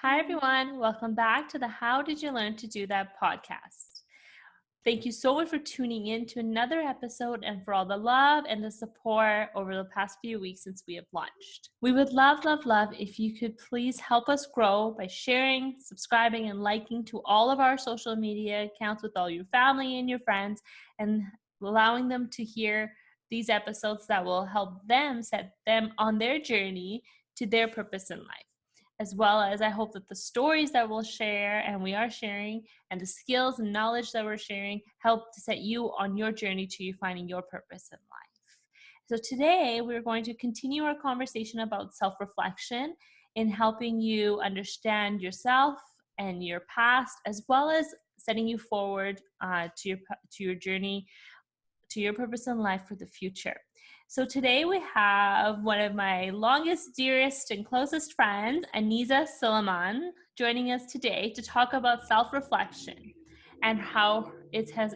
Hi, everyone. Welcome back to the How Did You Learn to Do That podcast. Thank you so much for tuning in to another episode and for all the love and the support over the past few weeks since we have launched. We would love if you could please help us grow by sharing, subscribing, and liking to all of our social media accounts with all your family and your friends, and allowing them to hear these episodes that will help them set them on their journey to their purpose in life. As well as I hope that the stories that we'll share and we are sharing and the skills and knowledge that we're sharing help to set you on your journey to you finding your purpose in life. So today we're going to continue our conversation about self-reflection in helping you understand yourself and your past, as well as setting you forward to your journey, to your purpose in life for the future. So today we have one of my longest, dearest, and closest friends, Aneeza Suleman, joining us today to talk about self-reflection and how it has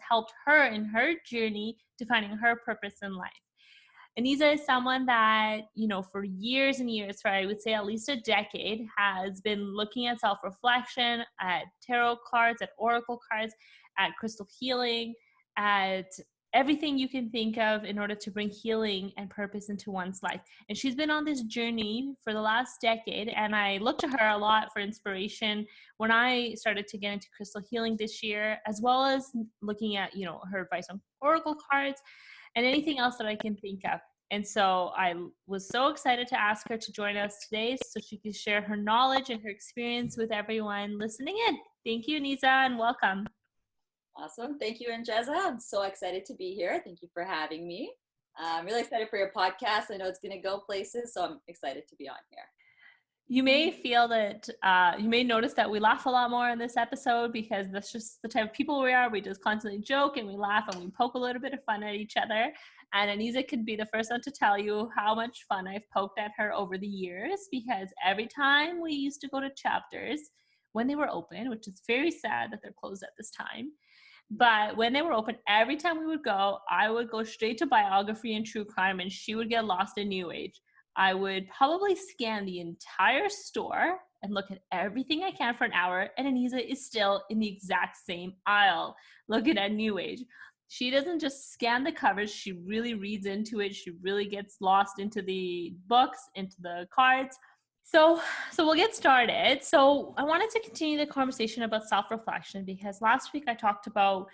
helped her in her journey to finding her purpose in life. Aneeza is someone that, for years and years, for I would say at least a decade, has been looking at self-reflection, at tarot cards, at oracle cards, at crystal healing, at everything you can think of in order to bring healing and purpose into one's life. And she's been on this journey for the last decade, and I look to her a lot for inspiration when I started to get into crystal healing this year, as well as looking at, her advice on oracle cards and anything else that I can think of. And so I was so excited to ask her to join us today so she could share her knowledge and her experience with everyone listening in. Thank you, Aneeza, and welcome. Awesome. Thank you, Angeza. I'm so excited to be here. Thank you for having me. I'm really excited for your podcast. I know it's going to go places, so I'm excited to be on here. You may feel that, you may notice that we laugh a lot more in this episode because that's just the type of people we are. We just constantly joke and we laugh and we poke a little bit of fun at each other. And Aneeza could be the first one to tell you how much fun I've poked at her over the years, because every time we used to go to chapters when they were open, which is very sad that they're closed at this time, but when they were open, every time we would go, I would go straight to biography and true crime, and she would get lost in New Age. I would probably scan the entire store and look at everything I can for an hour, and Aneeza is still in the exact same aisle looking at New Age. She doesn't just scan the covers, she really reads into it. She really gets lost into the books, into the cards. So we'll get started. So I wanted to continue the conversation about self-reflection because last week I talked about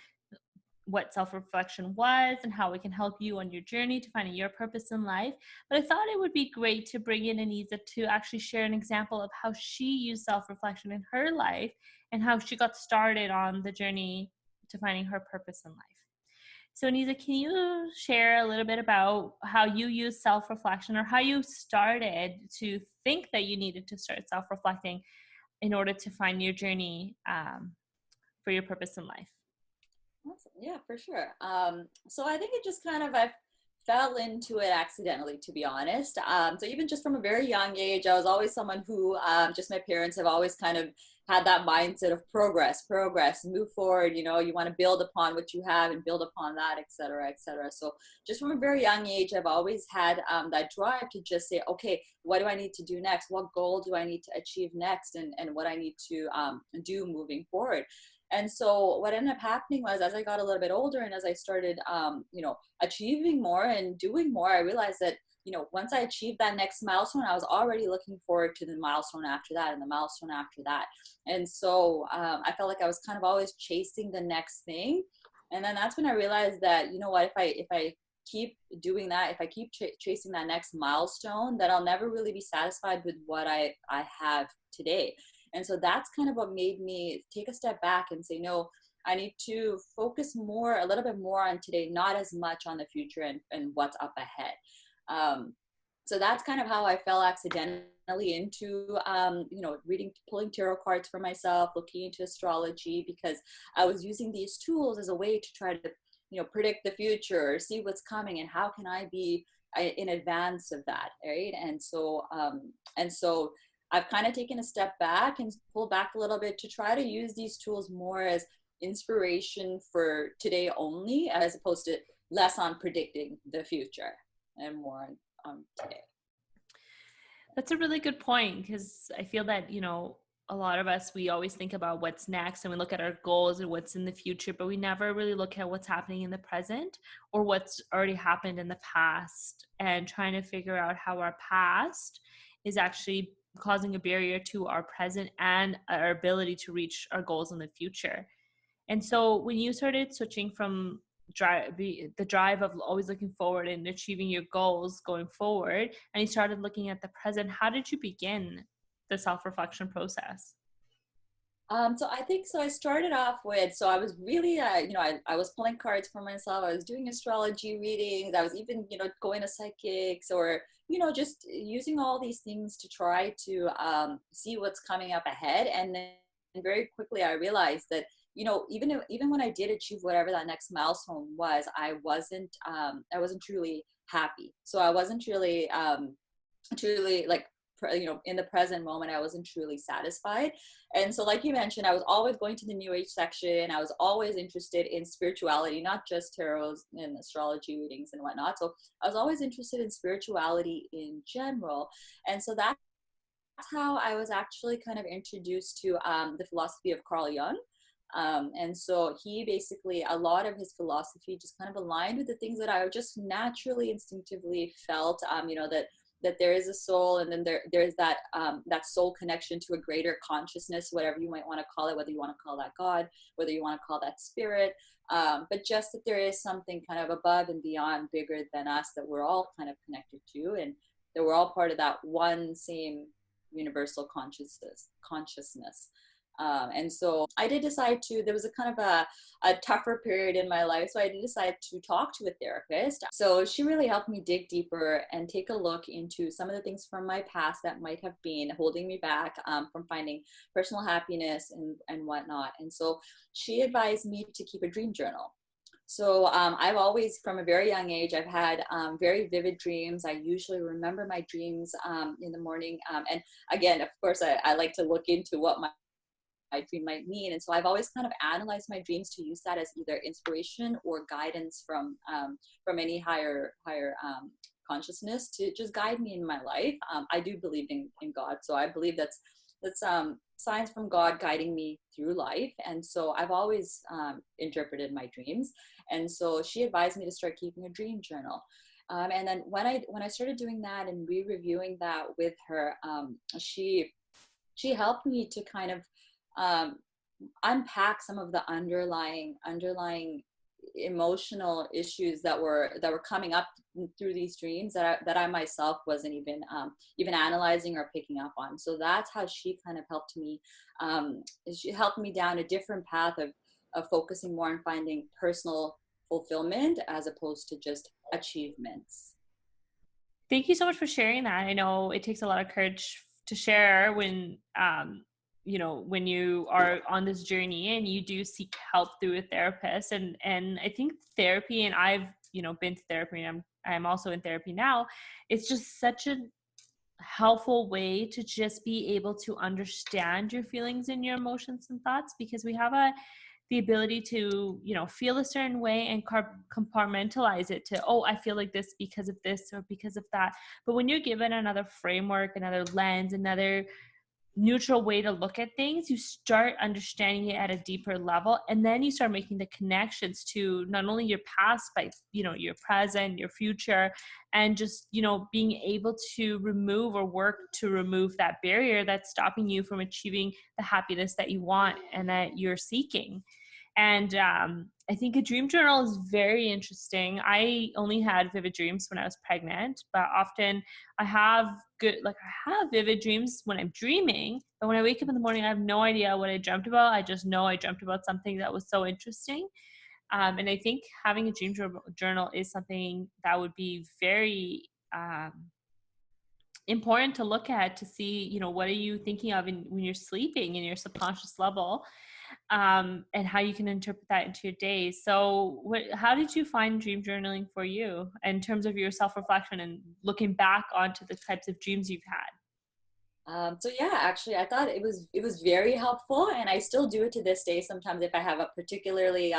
what self-reflection was and how it can help you on your journey to finding your purpose in life. But I thought it would be great to bring in Aneeza to actually share an example of how she used self-reflection in her life and how she got started on the journey to finding her purpose in life. So Aneeza, can you share a little bit about how you use self-reflection, or how you started to think that you needed to start self-reflecting in order to find your journey for your purpose in life? Awesome. Yeah, for sure. So I think it just I fell into it accidentally, to be honest. So even just from a very young age, I was always someone who, just my parents have always kind of had that mindset of progress, move forward. You want to build upon what you have and build upon that, et cetera, et cetera. So just from a very young age, I've always had that drive to just say, okay, what do I need to do next? What goal do I need to achieve next? And what I need to do moving forward. And so what ended up happening was, as I got a little bit older and as I started, achieving more and doing more, I realized that, once I achieved that next milestone, I was already looking forward to the milestone after that and the milestone after that. And so I felt like I was kind of always chasing the next thing. And then that's when I realized that, what, if I keep doing that, if I keep chasing that next milestone, that I'll never really be satisfied with what I have today. And so that's kind of what made me take a step back and say, no, I need to focus a little bit more on today, not as much on the future and what's up ahead. So that's kind of how I fell accidentally into, pulling tarot cards for myself, looking into astrology, because I was using these tools as a way to try to, predict the future, see what's coming, and how can I be in advance of that, right? And so I've kind of taken a step back and pulled back a little bit to try to use these tools more as inspiration for today only, as opposed to less on predicting the future and more on today. That's a really good point, because I feel that, a lot of us, we always think about what's next and we look at our goals and what's in the future, but we never really look at what's happening in the present or what's already happened in the past, and trying to figure out how our past is actually causing a barrier to our present and our ability to reach our goals in the future. And so when you started switching from the drive of always looking forward and achieving your goals going forward, and you started looking at the present, how did you begin the self-reflection process? So I think so. I started off with, so I was really, I was pulling cards for myself. I was doing astrology readings. I was even, going to psychics or, just using all these things to try to see what's coming up ahead. And then very quickly I realized that, even when I did achieve whatever that next milestone was, I wasn't truly happy. So I wasn't truly like, in the present moment, I wasn't truly satisfied. And so, like you mentioned, I was always going to the new age section. I was always interested in spirituality, not just tarot and astrology readings and whatnot. So I was always interested in spirituality in general. And so that's how I was actually kind of introduced to the philosophy of Carl Jung. And so he basically, a lot of his philosophy just kind of aligned with the things that I just naturally, instinctively felt, that there is a soul, and then there's that soul connection to a greater consciousness, whatever you might want to call it, whether you want to call that God, whether you want to call that spirit, but just that there is something kind of above and beyond, bigger than us, that we're all kind of connected to, and that we're all part of that one same universal consciousness. And so I did decide to, there was a kind of a tougher period in my life. So I did decide to talk to a therapist. So she really helped me dig deeper and take a look into some of the things from my past that might have been holding me back from finding personal happiness and whatnot. And so she advised me to keep a dream journal. So I've always, from a very young age, I've had very vivid dreams. I usually remember my dreams in the morning. And again, of course, I like to look into what my dream might mean. And so I've always kind of analyzed my dreams to use that as either inspiration or guidance from any higher consciousness to just guide me in my life. I do believe in God, so I believe that's signs from God guiding me through life. And so I've always interpreted my dreams. And so she advised me to start keeping a dream journal. And then when I started doing that and re-reviewing that with her, she helped me to kind of unpack some of the underlying emotional issues that were coming up through these dreams that I myself wasn't even analyzing or picking up on. So that's how she kind of helped me. She helped me down a different path of focusing more on finding personal fulfillment as opposed to just achievements. Thank you so much for sharing that. I know it takes a lot of courage to share when when you are on this journey and you do seek help through a therapist. And I think therapy, and I've been to therapy, and I'm also in therapy now, it's just such a helpful way to just be able to understand your feelings and your emotions and thoughts, because we have the ability to feel a certain way and compartmentalize it to, oh, I feel like this because of this or because of that. But when you're given another framework, another lens, another neutral way to look at things, you start understanding it at a deeper level, and then you start making the connections to not only your past, but your present, your future, and just being able to remove or work to remove that barrier that's stopping you from achieving the happiness that you want and that you're seeking. And I think a dream journal is very interesting. I only had vivid dreams when I was pregnant, but often I have vivid dreams when I'm dreaming, but when I wake up in the morning, I have no idea what I dreamt about. I just know I dreamt about something that was so interesting. And I think having a dream journal is something that would be very important to look at, to see, what are you thinking of when you're sleeping in your subconscious level, and how you can interpret that into your day. So how did you find dream journaling for you in terms of your self-reflection and looking back onto the types of dreams you've had? So yeah, actually, I thought it was very helpful, and I still do it to this day. Sometimes, if I have a particularly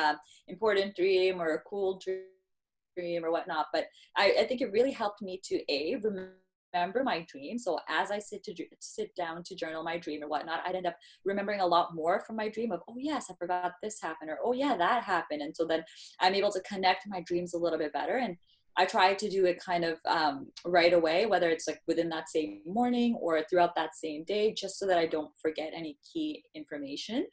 important dream or a cool dream or whatnot, but I think it really helped me to remember remember my dream. So as I sit down to journal my dream or whatnot, I'd end up remembering a lot more from my dream of, oh yes, I forgot this happened, or oh yeah, that happened. And so then I'm able to connect my dreams a little bit better. And I try to do it kind of right away, whether it's like within that same morning or throughout that same day, just so that I don't forget any key information.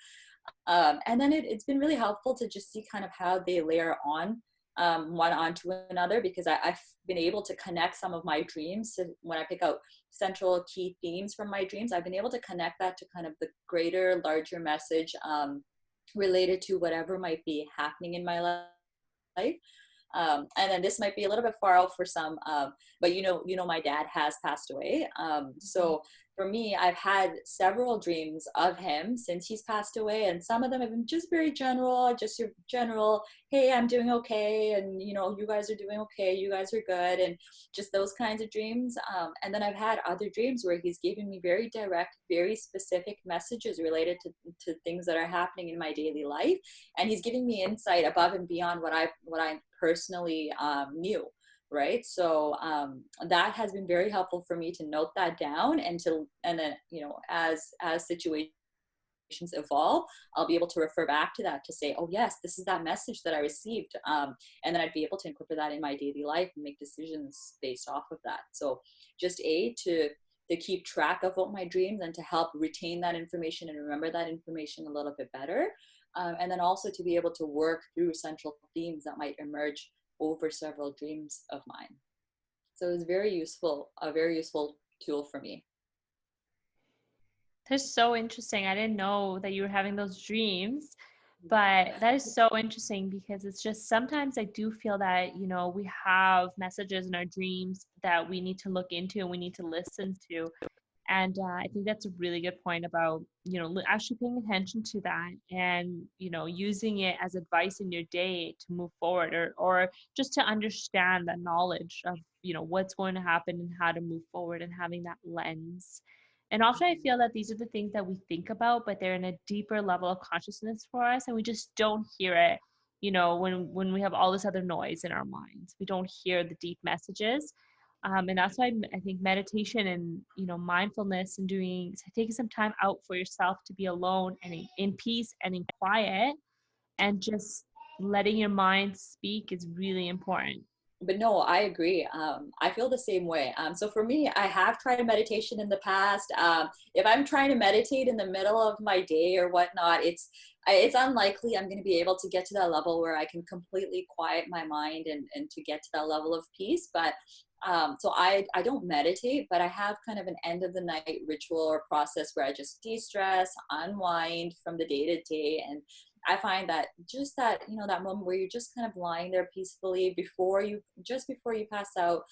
And then it's been really helpful to just see kind of how they layer on one onto another, because I've been able to connect some of my dreams. So when I pick out central key themes from my dreams, I've been able to connect that to kind of the greater, larger message related to whatever might be happening in my life. And then this might be a little bit far out for some, but my dad has passed away. So for me, I've had several dreams of him since he's passed away, and some of them have been just very general, just your general, hey, I'm doing okay, and you guys are doing okay, you guys are good, and just those kinds of dreams. And then I've had other dreams where he's giving me very direct, very specific messages related to things that are happening in my daily life, and he's giving me insight above and beyond what I personally knew, right? So that has been very helpful for me to note that down, and then as situations evolve, I'll be able to refer back to that to say, oh yes, this is that message that I received, and then I'd be able to incorporate that in my daily life and make decisions based off of that. So just to keep track of what my dreams, and to help retain that information and remember that information a little bit better. And then also to be able to work through central themes that might emerge over several dreams of mine. So it was a very useful tool for me. That's so interesting. I didn't know that you were having those dreams, but that is so interesting, because it's just sometimes I do feel that, we have messages in our dreams that we need to look into and we need to listen to. And I think that's a really good point about, actually paying attention to that, and, using it as advice in your day to move forward, or just to understand that knowledge of, what's going to happen and how to move forward, and having that lens. And often I feel that these are the things that we think about, but they're in a deeper level of consciousness for us, and we just don't hear it, when we have all this other noise in our minds. We don't hear the deep messages. And that's why I think meditation and mindfulness and taking some time out for yourself to be alone and in peace and in quiet, and just letting your mind speak is really important. But no, I agree. I feel the same way. So for me, I have tried meditation in the past. If I'm trying to meditate in the middle of my day or whatnot, it's unlikely I'm going to be able to get to that level where I can completely quiet my mind and to get to that level of peace. But so I don't meditate, but I have kind of an end of the night ritual or process where I just de-stress, unwind from the day to day. And I find that just that, that moment where you're just kind of lying there peacefully before you pass out,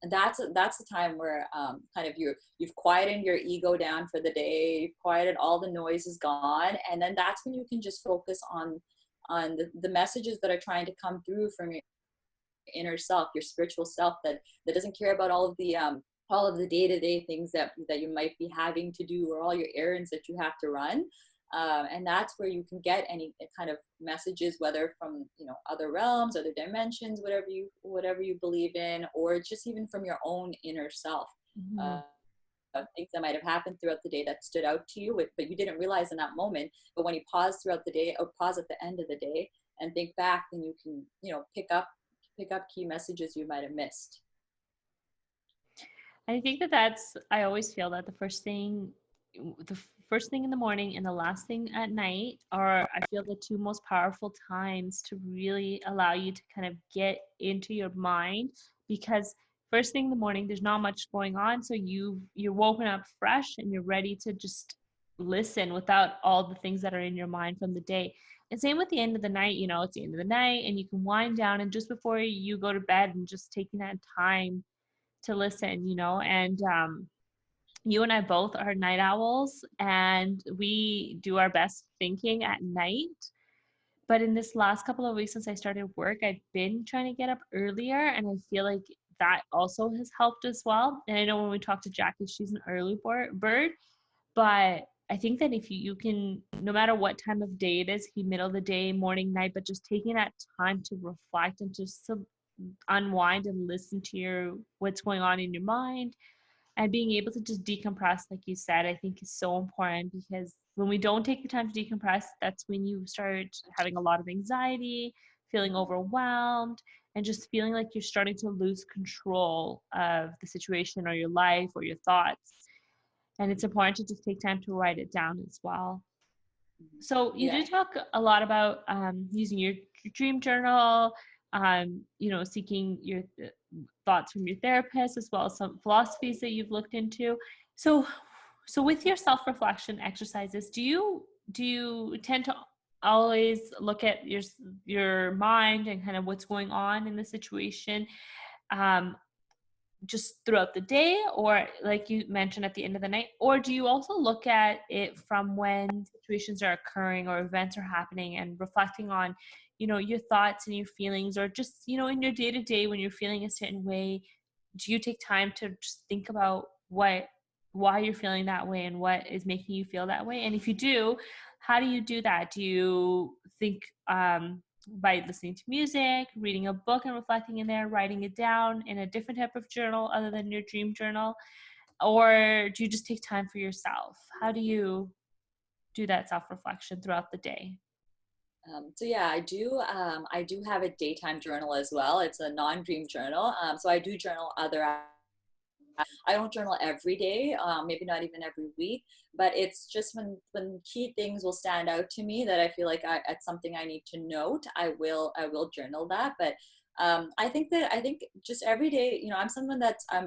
that's the time where kind of you've quieted your ego down for the day, you've quieted, all the noise is gone, and then that's when you can just focus on the messages that are trying to come through from your inner self, your spiritual self, that doesn't care about all of the day-to-day things that you might be having to do, or all your errands that you have to run. And that's where you can get any kind of messages, whether from other realms, other dimensions, whatever you believe in, or just even from your own inner self. Mm-hmm. Things that might have happened throughout the day that stood out to you, but you didn't realize in that moment. But when you pause throughout the day, or pause at the end of the day and think back, then you can pick up key messages you might have missed. I think I always feel that the first thing in the morning and the last thing at night are, I feel, the two most powerful times to really allow you to kind of get into your mind, because first thing in the morning, there's not much going on. So you're woken up fresh and you're ready to just listen without all the things that are in your mind from the day. And same with the end of the night, it's the end of the night and you can wind down, and just before you go to bed, and just taking that time to listen, and you and I both are night owls, and we do our best thinking at night. But in this last couple of weeks since I started work, I've been trying to get up earlier, and I feel like that also has helped as well. And I know when we talk to Jackie, she's an early bird, but I think that if you can, no matter what time of day it is, middle of the day, morning, night, but just taking that time to reflect and just to unwind and listen to what's going on in your mind, and being able to just decompress, like you said, I think is so important, because when we don't take the time to decompress, that's when you start having a lot of anxiety, feeling overwhelmed, and just feeling like you're starting to lose control of the situation or your life or your thoughts. And it's important to just take time to write it down as well. So you Yeah. did talk a lot about using your dream journal, seeking your thoughts from your therapist, as well as some philosophies that you've looked into. So, so with your self-reflection exercises, do you tend to always look at your mind and kind of what's going on in the situation, um, just throughout the day, or like you mentioned at the end of the night, or do you also look at it from when situations are occurring or events are happening and reflecting on your thoughts and your feelings, or just in your day to day when you're feeling a certain way, do you take time to just think about why you're feeling that way and what is making you feel that way? And if you do, how do you do that? Do you think by listening to music, reading a book and reflecting in there, writing it down in a different type of journal other than your dream journal? Or do you just take time for yourself? How do you do that self-reflection throughout the day? So yeah, I do. I do have a daytime journal as well. It's a non-dream journal. So I do journal other. I don't journal every day, maybe not even every week, but it's just when key things will stand out to me that I feel like it's something I need to note. I will journal that. But I think just every day, I'm someone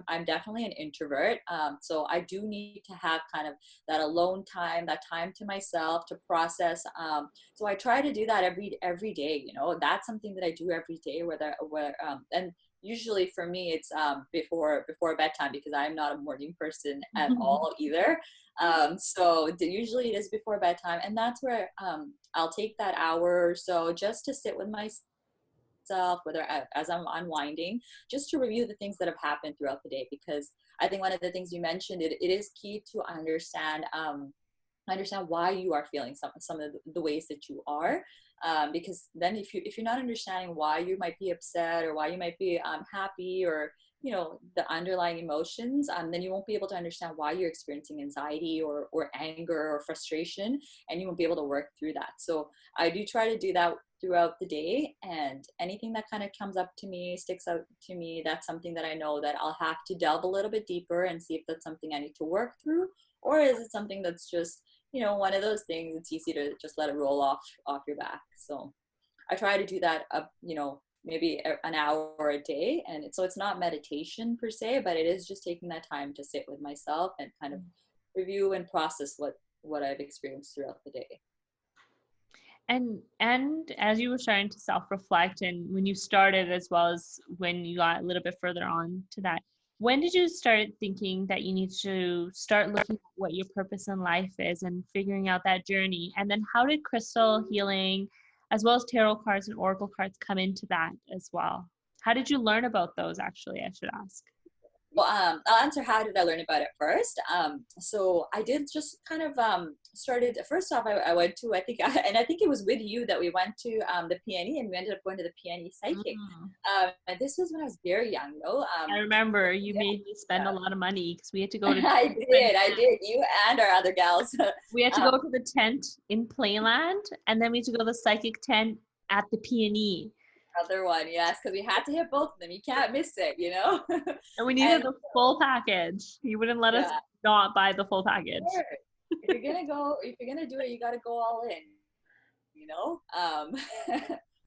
I'm definitely an introvert. So I do need to have kind of that alone time, that time to myself to process. So I try to do that every day. That's something that I do every day. And usually for me it's before bedtime, because I'm not a morning person at all either. So usually it is before bedtime, and that's where I'll take that hour or so just to sit with myself, whether as I'm unwinding, just to review the things that have happened throughout the day. Because I think one of the things you mentioned, it is key to understand why you are feeling some of the ways that you are. Because then if you're not understanding why you might be upset, or why you might be happy, or the underlying emotions, then you won't be able to understand why you're experiencing anxiety or anger or frustration, and you won't be able to work through that. So I do try to do that throughout the day, and anything that kind of comes up to me, sticks out to me, that's something that I know that I'll have to delve a little bit deeper and see if that's something I need to work through, or is it something that's just one of those things. It's easy to just let it roll off your back. So I try to do that up, maybe an hour a day. And so it's not meditation per se, but it is just taking that time to sit with myself and kind of review and process what I've experienced throughout the day. And as you were starting to self-reflect, and when you started, as well as when you got a little bit further on to that, when did you start thinking that you need to start looking at what your purpose in life is and figuring out that journey? And then how did crystal healing, as well as tarot cards and oracle cards, come into that as well? How did you learn about those, actually, I should ask? Well, I'll answer how did I learn about it first. So I did just kind of started. First off, I went to, I think it was with you that we went to the PNE, and we ended up going to the PNE psychic. Mm. And this was when I was very young, though. I remember you Yeah, made me spend a yeah. lot of money because we had to go to I did. You and our other gals. we had to um, go to the tent in Playland, and then we had to go to the psychic tent at the P&E. Other one, yes, because we had to hit both of them. You can't miss it. And we needed And the full package. He wouldn't let us yeah, not buy the full package. sure. If you're gonna do it, you got to go all in. You know.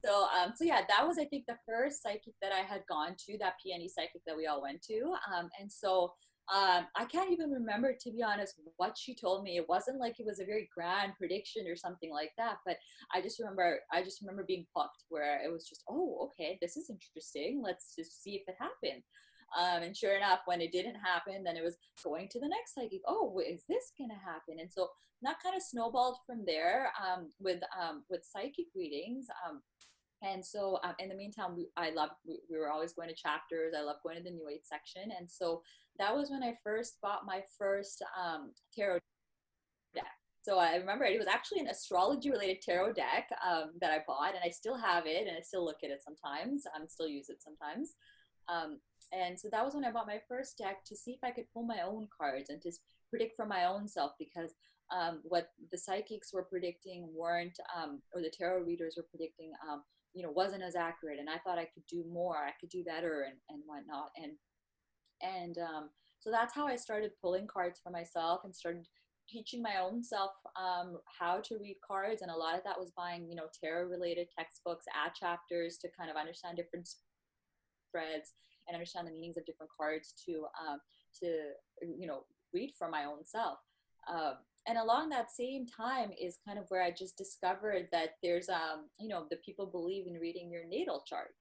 So yeah, that was, I think, the first psychic that I had gone to, that PNE psychic that we all went to. And so I can't even remember, to be honest, what she told me. It wasn't like it was a very grand prediction or something like that, but I just remember being plucked, where it was just, oh, okay, this is interesting. Let's just see if it happened. And sure enough, when it didn't happen, then it was going to the next psychic. Oh, is this gonna happen? And so that kind of snowballed from there, with psychic readings. And so in the meantime, we were always going to chapters. I love going to the New Age section. And so that was when I first bought my first tarot deck. So I remember it was actually an astrology related tarot deck that I bought, and I still have it, and I still look at it sometimes. Still use it sometimes. Um, and so that was when I bought my first deck to see if I could pull my own cards and to predict for my own self, because what the psychics were predicting weren't, or the tarot readers were predicting, wasn't as accurate. And I thought I could do more, I could do better, and whatnot. And so that's how I started pulling cards for myself and started teaching my own self how to read cards. And a lot of that was buying, tarot related textbooks, chapters to kind of understand different spreads and understand the meanings of different cards to read for my own self. And along that same time is kind of where I just discovered that there's the people believe in reading your natal chart.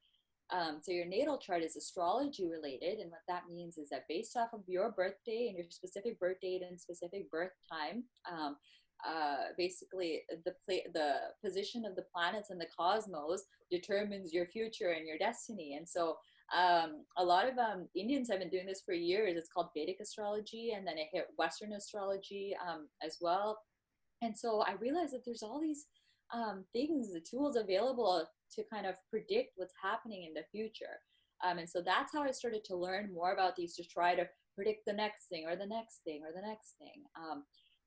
So your natal chart is astrology related, and what that means is that based off of your birthday and your specific birth date and specific birth time, basically the position of the planets in the cosmos determines your future and your destiny. And so a lot of Indians have been doing this for years. It's called Vedic astrology, and then it hit Western astrology as well. And so I realized that there's all these things, the tools available to kind of predict what's happening in the future. And so that's how I started to learn more about these, to try to predict the next thing or the next thing or the next thing.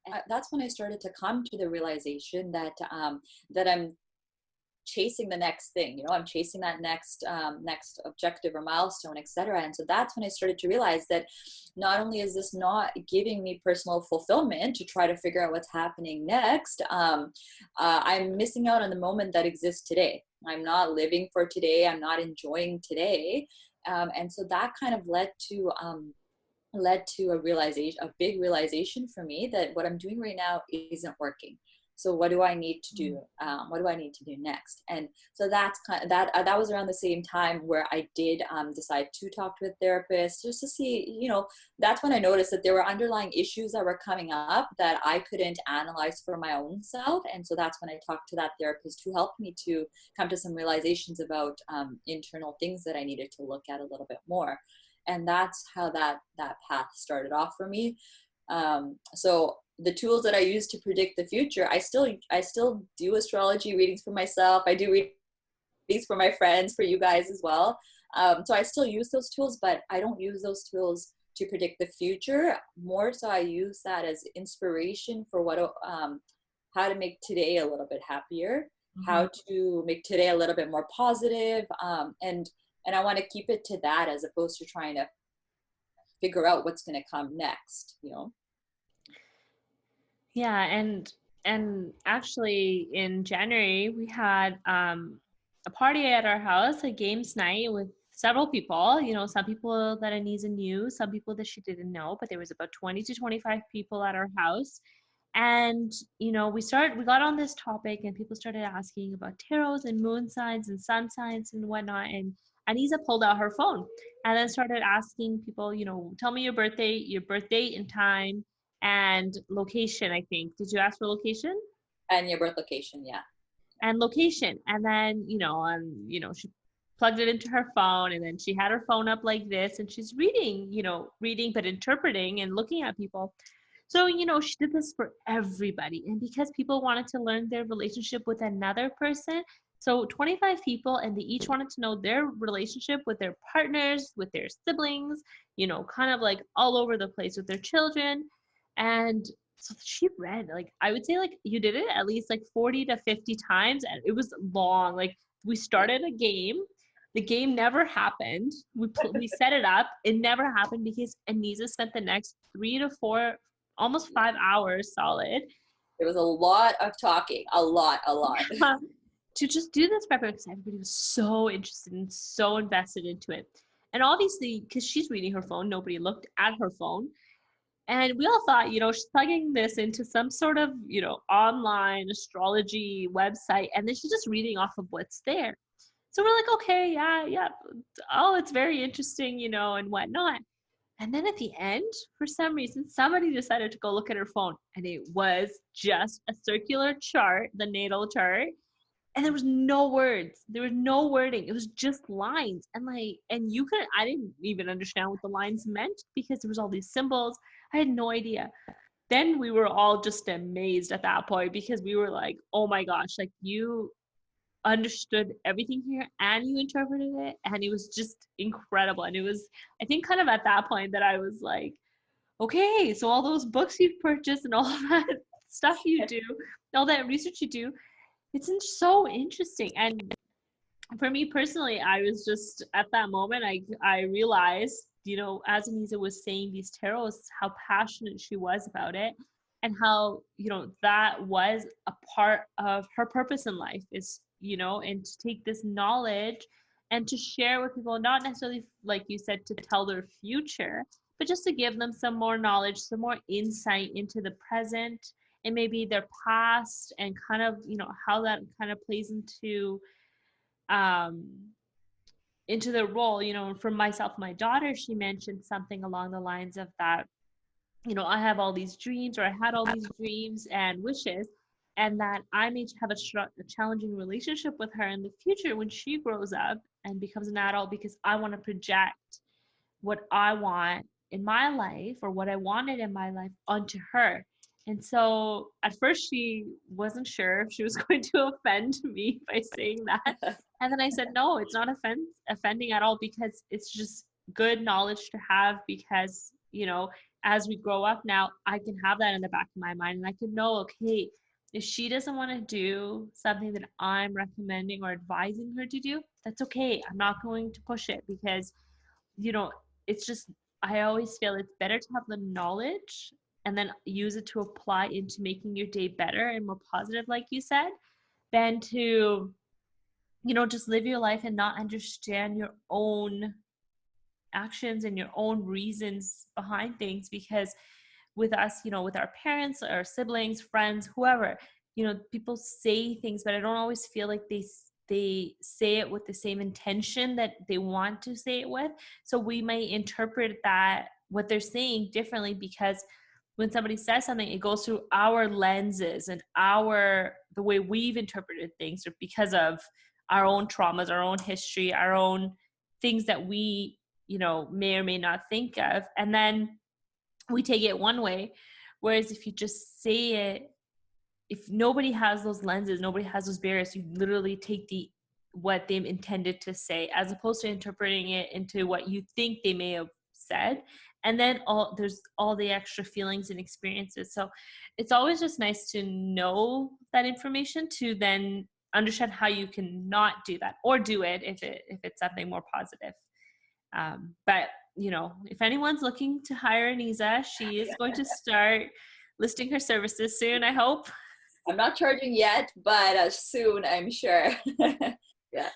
And that's when I started to come to the realization that that I'm chasing the next thing. I'm chasing that next objective or milestone, etc. And so that's when I started to realize that not only is this not giving me personal fulfillment to try to figure out what's happening next, I'm missing out on the moment that exists today. I'm not living for today. I'm not enjoying today. And so that kind of led to a big realization for me that what I'm doing right now isn't working. So what do I need to do? What do I need to do next? And so that's that was around the same time where I did decide to talk to a therapist, just to see, that's when I noticed that there were underlying issues that were coming up that I couldn't analyze for my own self. And so that's when I talked to that therapist, who helped me to come to some realizations about internal things that I needed to look at a little bit more. And that's how that path started off for me. So the tools that I use to predict the future, I still do astrology readings for myself. I do readings for my friends, for you guys as well. So I still use those tools, but I don't use those tools to predict the future. More so, I use that as inspiration for how to make today a little bit happier, how to make today a little bit more positive, and I want to keep it to that, as opposed to trying to figure out what's going to come next, Yeah, and actually in January we had a party at our house, a games night with several people, some people that Aneeza knew, some people that she didn't know, but there was about 20 to 25 people at our house. And we got on this topic, and people started asking about tarots and moon signs and sun signs and whatnot. And Aneeza pulled out her phone and then started asking people, tell me your birth date and time and location. I think, did you ask for location? And your birth location, yeah. And location. And then, she plugged it into her phone, and then she had her phone up like this, and she's reading, but interpreting and looking at people. So, she did this for everybody. And because people wanted to learn their relationship with another person, so 25 people, and they each wanted to know their relationship with their partners, with their siblings, kind of like all over the place, with their children. And so she read, like, I would say, like, you did it at least like 40 to 50 times, and it was long. Like, we started a game. The game never happened. We set it up. It never happened because Aneeza spent the next 3 to 4, almost 5 hours solid. It was a lot of talking, a lot. To just do this prep, because everybody was so interested and so invested into it. And obviously, because she's reading her phone, nobody looked at her phone. And we all thought, she's plugging this into some sort of, online astrology website, and then she's just reading off of what's there. So we're like, okay, yeah. Oh, it's very interesting, and whatnot. And then at the end, for some reason, somebody decided to go look at her phone, and it was just a circular chart, the natal chart. And there was no words. There was no wording. It was just lines. And I didn't even understand what the lines meant, because there was all these symbols. I had no idea. then we were all just amazed at that point because we were like, oh my gosh, like you understood everything here and you interpreted it, and it was just incredible. And it was, I think, kind of at that point that I was like, okay, so all those books you've purchased and all that stuff you do, all that research you do, it's so interesting. And for me personally, I was just at that moment, I realized, you know, as Aneeza was saying these tarots, how passionate she was about it, and how, you know, that was a part of her purpose in life is, you know, and to take this knowledge and to share with people, not necessarily, like you said, to tell their future, but just to give them some more knowledge, some more insight into the present and maybe their past, and kind of, you know, how that kind of plays um into the role. You know, for myself, my daughter, she mentioned something along the lines of that, you know, I have all these dreams, or I had all these dreams and wishes, and that I may have a challenging relationship with her in the future when she grows up and becomes an adult, because I want to project what I want in my life, or what I wanted in my life, onto her. And so at first she wasn't sure if she was going to offend me by saying that. And then I said, no, it's not offending at all, because it's just good knowledge to have, because, you know, as we grow up now, I can have that in the back of my mind, and I can know, okay, if she doesn't want to do something that I'm recommending or advising her to do, that's okay. I'm not going to push it, because, you know, it's just, I always feel it's better to have the knowledge and then use it to apply into making your day better and more positive, like you said, than to, you know, just live your life and not understand your own actions and your own reasons behind things. Because with us, you know, with our parents, our siblings, friends, whoever, you know, people say things, but I don't always feel like they say it with the same intention that they want to say it with. So we may interpret that, what they're saying, differently, because when somebody says something, it goes through our lenses and the way we've interpreted things, or because of our own traumas, our own history, our own things that we, you know, may or may not think of. And then we take it one way. Whereas if you just say it, if nobody has those lenses, nobody has those barriers, you literally take what they've intended to say, as opposed to interpreting it into what you think they may have said. And then there's all the extra feelings and experiences. So it's always just nice to know that information, to then understand how you can not do that, or do it if it's something more positive. But, you know, if anyone's looking to hire Aneeza, she is going to start listing her services soon, I hope. I'm not charging yet, but soon, I'm sure. Yeah.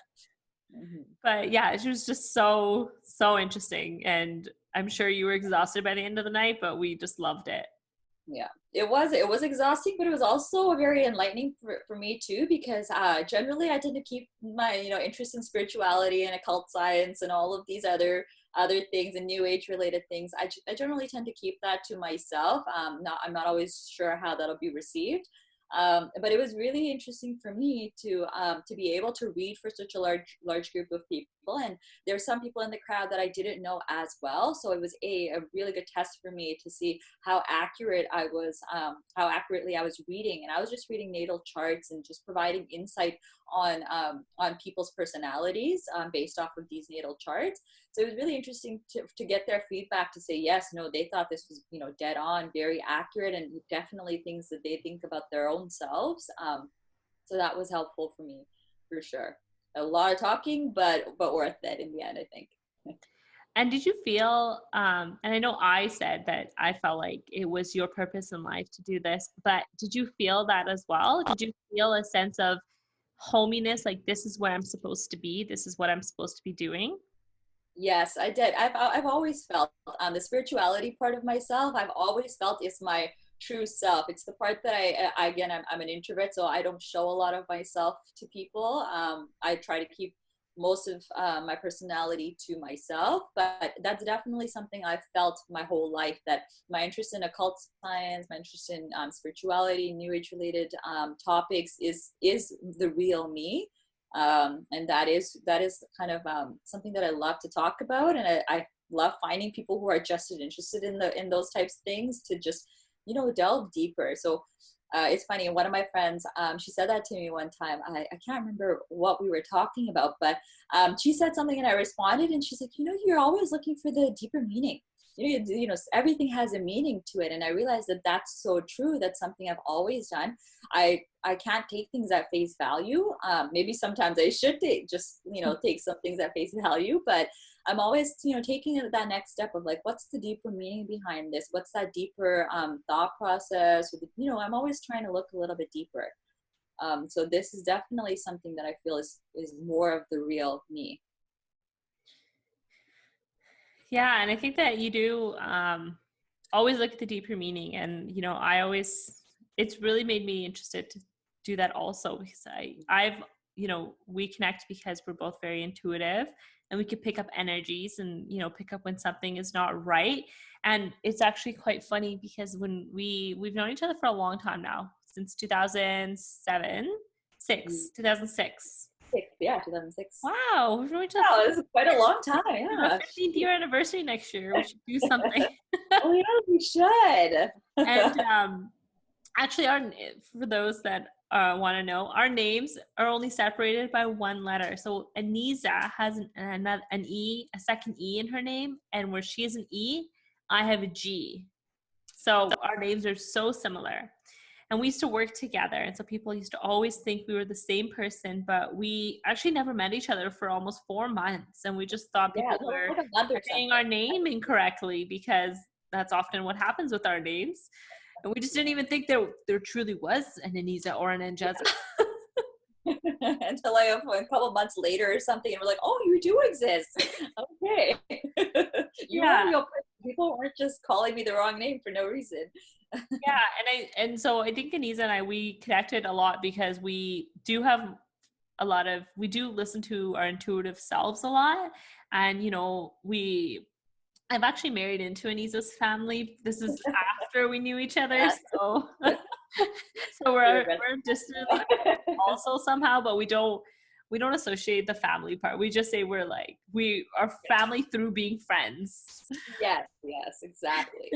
Mm-hmm. But yeah, she was just so interesting, and I'm sure you were exhausted by the end of the night, but we just loved it. Yeah, it was exhausting, but it was also very enlightening for me too, because generally I tend to keep my, you know, interest in spirituality and occult science and all of these other things and new age related things. I generally tend to keep that to myself. I'm not always sure how that'll be received. But it was really interesting for me to be able to read for such a large group of people, and there were some people in the crowd that I didn't know as well. So it was a really good test for me to see how accurate I was, how accurately I was reading, and I was just reading natal charts and just providing insight on people's personalities based off of these natal charts. So it was really interesting to get their feedback, to say, yes, no, they thought this was, you know, dead on, very accurate, and definitely things that they think about their own selves. So that was helpful for me, for sure. A lot of talking, but worth it in the end, I think. And did you feel, and I know I said that I felt like it was your purpose in life to do this, but did you feel that as well? Did you feel a sense of hominess, like this is where I'm supposed to be, this is what I'm supposed to be doing? Yes, I did. I've always felt the spirituality part of myself. I've always felt is my true self. It's the part that I'm an introvert, so I don't show a lot of myself to people. I try to keep most of my personality to myself, but that's definitely something I've felt my whole life, that my interest in occult science, my interest in spirituality, new age related topics is the real me. And that is kind of something that I love to talk about, and I love finding people who are just as interested in those types of things, to just delve deeper. So it's funny. One of my friends, she said that to me one time. I can't remember what we were talking about, but she said something and I responded, and she's like, you're always looking for the deeper meaning. Everything has a meaning to it. And I realized that that's so true. That's something I've always done. I can't take things at face value. Maybe sometimes I should take some things at face value, but I'm always, taking it that next step of like, what's the deeper meaning behind this? What's that deeper thought process? I'm always trying to look a little bit deeper. So this is definitely something that I feel is more of the real me. Yeah, and I think that you do always look at the deeper meaning, and it's really made me interested to do that also, because I've we connect because we're both very intuitive, and we could pick up energies and pick up when something is not right. And it's actually quite funny because when we've known each other for a long time now, since 2006. Yeah, 2006. Wow, we've known each other. Wow, this is quite a long time. Yeah, 15th year anniversary next year. We should do something. Oh yeah, we should. And actually, for those that want to know, our names are only separated by one letter. So Aneeza has an E, a second E in her name, and where she has an E, I have a G. So our names are so similar. And we used to work together. And so people used to always think we were the same person, but we actually never met each other for almost 4 months. And we just thought people were saying our name incorrectly, because that's often what happens with our names. And we just didn't even think there truly was an Aneeza or an Angeza. Until like a couple months later or something, and we're like, oh, you do exist. Okay. People weren't just calling me the wrong name for no reason. Yeah, and so I think Aneeza and I, we connected a lot because we do have we do listen to our intuitive selves a lot. And I've actually married into Aneeza's family. This is after we knew each other, so we're distant also somehow, but we don't associate the family part. We just say we are family through being friends. Yes, exactly.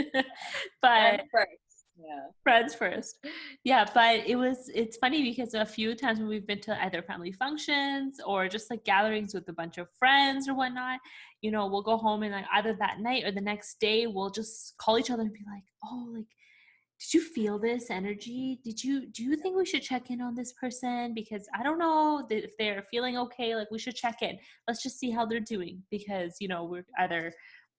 But friends friends first. Yeah, but it's funny because a few times when we've been to either family functions or just like gatherings with a bunch of friends or whatnot, we'll go home and like either that night or the next day we'll just call each other and be like, oh, like, did you feel this energy? Do you think we should check in on this person? Because I don't know if they're feeling okay. Like, we should check in. Let's just see how they're doing, because we're either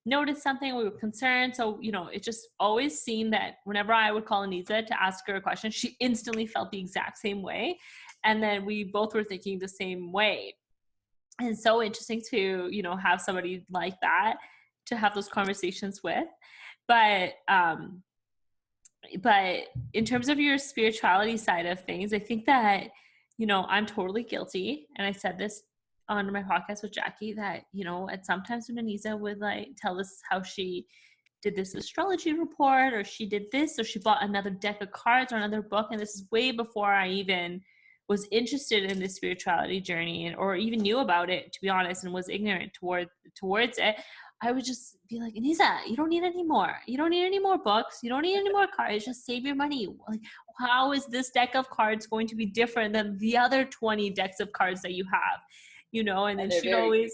noticed something, we were concerned. So it just always seemed that whenever I would call Aneeza to ask her a question, she instantly felt the exact same way, and then we both were thinking the same way. And it's so interesting to have somebody like that to have those conversations with. But in terms of your spirituality side of things, I think that I'm totally guilty, and I said this on my podcast with Jackie, that at sometimes when Aneeza would like tell us how she did this astrology report, or she did this, or she bought another deck of cards or another book, and this is way before I even was interested in the spirituality journey, or even knew about it, to be honest, and was ignorant towards it, I would just be like, Aneeza, you don't need any more. You don't need any more books. You don't need any more cards. Just save your money. Like, how is this deck of cards going to be different than the other 20 decks of cards that you have? And then she'd always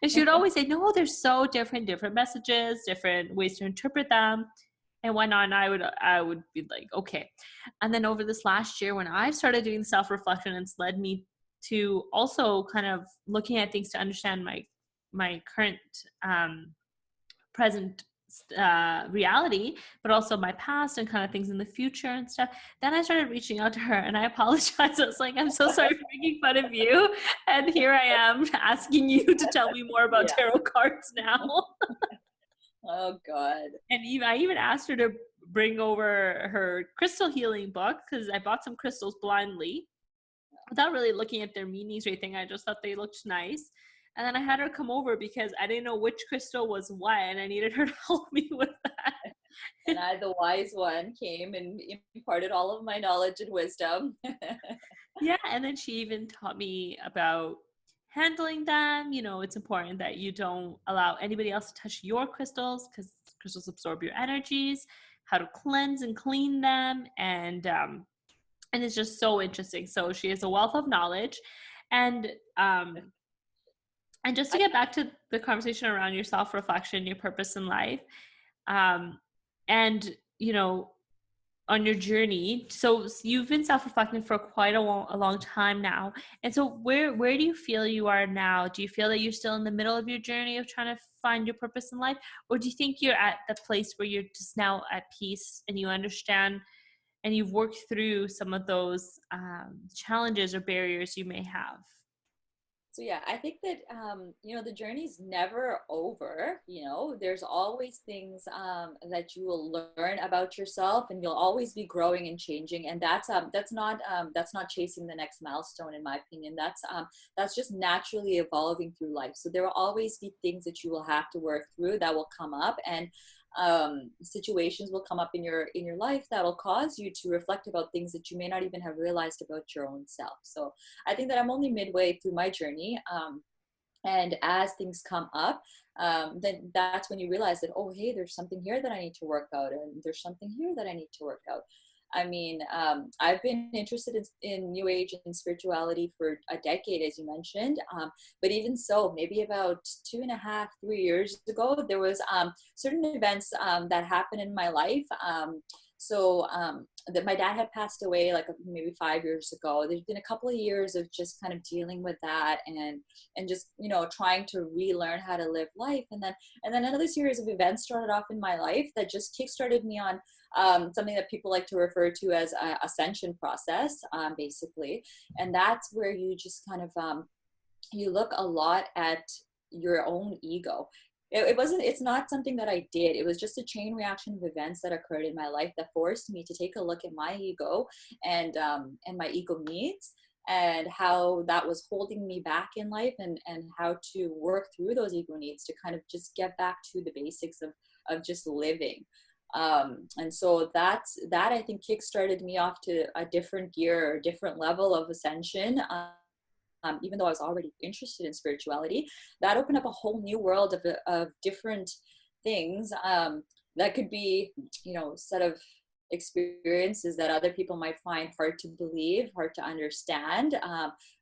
and she would always say, no, they're so different messages, different ways to interpret them and whatnot. And I would be like, okay. And then over this last year, when I started doing self-reflection, it's led me to also kind of looking at things to understand my current present reality, but also my past and kind of things in the future and stuff. Then I started reaching out to her, and I apologized. I was like, I'm so sorry for making fun of you, and here I am asking you to tell me more about tarot cards now. Oh God. And I even asked her to bring over her crystal healing book, because I bought some crystals blindly without really looking at their meanings or anything. I just thought they looked nice. And then I had her come over because I didn't know which crystal was what, and I needed her to help me with that. And I, the wise one, came and imparted all of my knowledge and wisdom. Yeah, and then she even taught me about handling them. It's important that you don't allow anybody else to touch your crystals, because crystals absorb your energies. how to cleanse and clean them. And it's just so interesting. So she has a wealth of knowledge. And and just to get back to the conversation around your self-reflection, your purpose in life, and on your journey. So you've been self-reflecting for quite a long time now. And so where do you feel you are now? Do you feel that you're still in the middle of your journey of trying to find your purpose in life? Or do you think you're at the place where you're just now at peace and you understand and you've worked through some of those challenges or barriers you may have? So yeah, I think that the journey's never over. There's always things that you will learn about yourself, and you'll always be growing and changing. And that's not chasing the next milestone, in my opinion. That's just naturally evolving through life. So there will always be things that you will have to work through that will come up, and situations will come up in your life that will cause you to reflect about things that you may not even have realized about your own self. So I think that I'm only midway through my journey, and as things come up, then that's when you realize that, oh hey, there's something here that I need to work out, and there's something here that I need to work out. I mean, I've been interested in New Age and spirituality for a decade, as you mentioned. But even so, maybe about 2.5, 3 years ago, there was certain events that happened in my life. That my dad had passed away like maybe 5 years ago. There's been a couple of years of just kind of dealing with that, and just trying to relearn how to live life. And then another series of events started off in my life that just kickstarted me on something that people like to refer to as a ascension process, basically. And that's where you just kind of you look a lot at your own ego. It's not something that I did. It was just a chain reaction of events that occurred in my life that forced me to take a look at my ego and my ego needs, and how that was holding me back in life, and how to work through those ego needs to kind of just get back to the basics of just living. And so that I think kickstarted me off to a different gear, a different level of ascension. Even though I was already interested in spirituality, that opened up a whole new world of different things that could be, set of experiences that other people might find hard to believe, hard to understand.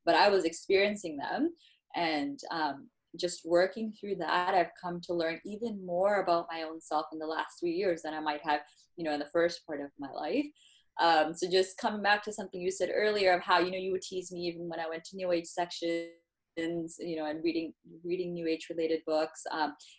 But I was experiencing them, and just working through that, I've come to learn even more about my own self in the last 3 years than I might have, in the first part of my life. So just coming back to something you said earlier of how, you would tease me even when I went to New Age sections, and reading New Age related books.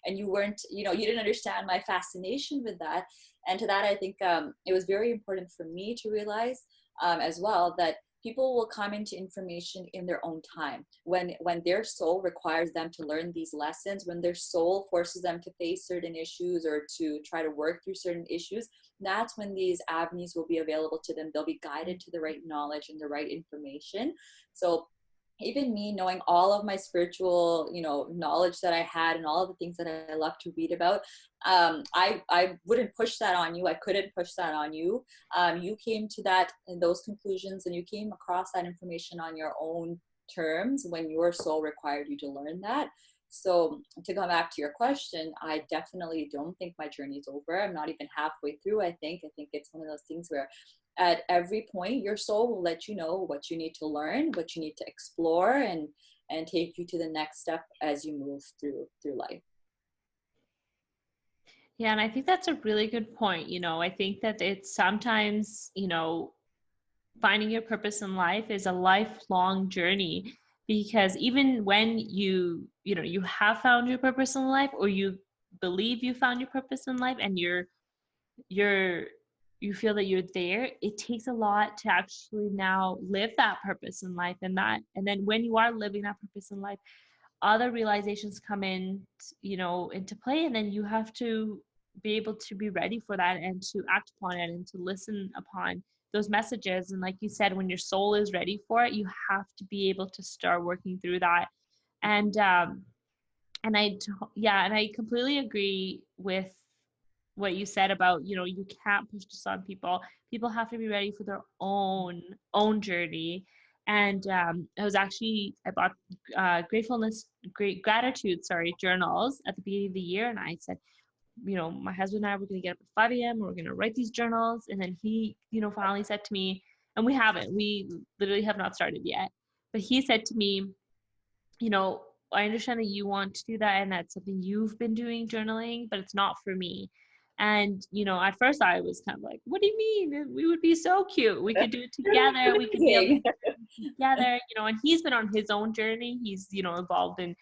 And you weren't, you didn't understand my fascination with that. And to that, I think it was very important for me to realize as well that people will come into information in their own time. When their soul requires them to learn these lessons, when their soul forces them to face certain issues or to try to work through certain issues, that's when these avenues will be available to them. They'll be guided to the right knowledge and the right information. So even me knowing all of my spiritual, knowledge that I had and all of the things that I love to read about, I wouldn't push that on you. I couldn't push that on you. You came to those conclusions, and you came across that information on your own terms when your soul required you to learn that. So to come back to your question, I definitely don't think my journey is over. I'm not even halfway through. I think it's one of those things where at every point, your soul will let you know what you need to learn, what you need to explore, and take you to the next step as you move through life. Yeah, and I think that's a really good point. I think that it's sometimes, finding your purpose in life is a lifelong journey, because even when you have found your purpose in life, or you believe you found your purpose in life, and you feel that you're there, it takes a lot to actually now live that purpose in life. And then when you are living that purpose in life, other realizations come in, into play, and then you have to be able to be ready for that and to act upon it and to listen upon those messages. And like you said, when your soul is ready for it, you have to be able to start working through that. And I completely agree with what you said about, you can't push this on people. People have to be ready for their own journey. And I bought gratitude journals at the beginning of the year, and I said, my husband and I were going to get up at 5 a.m. We're going to write these journals. And then he, finally said to me, and we literally have not started yet, but he said to me, I understand that you want to do that and that's something you've been doing, journaling, but it's not for me. And, at first I was kind of like, what do you mean? We would be so cute. We could do it together. We could be able to do it together, and he's been on his own journey. He's, involved in